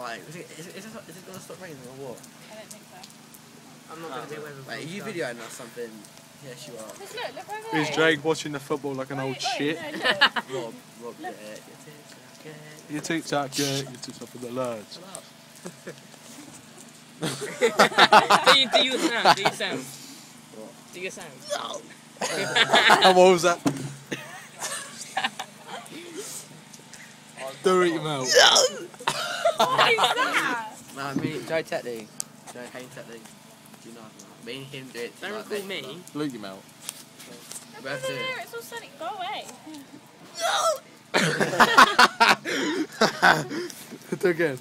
Right, is it going to stop raining or what? I don't think so. I'm not going to be with Wait, are you videoing or something? Yes, you are. Look over there. Is Jake watching the football like an old shit? No, look. Rob, You took that good, you took up for the lads. do your sound. Do your sound. What? Do your sound. And what was that? Do it, you mouth. What is that? Nah, me, Joe Tetley. Joe Hayne Tetley. Do you know? Me and him do it. Don't record me. Look, you mouth. We have to. It's all sunny. Go away. Do it again.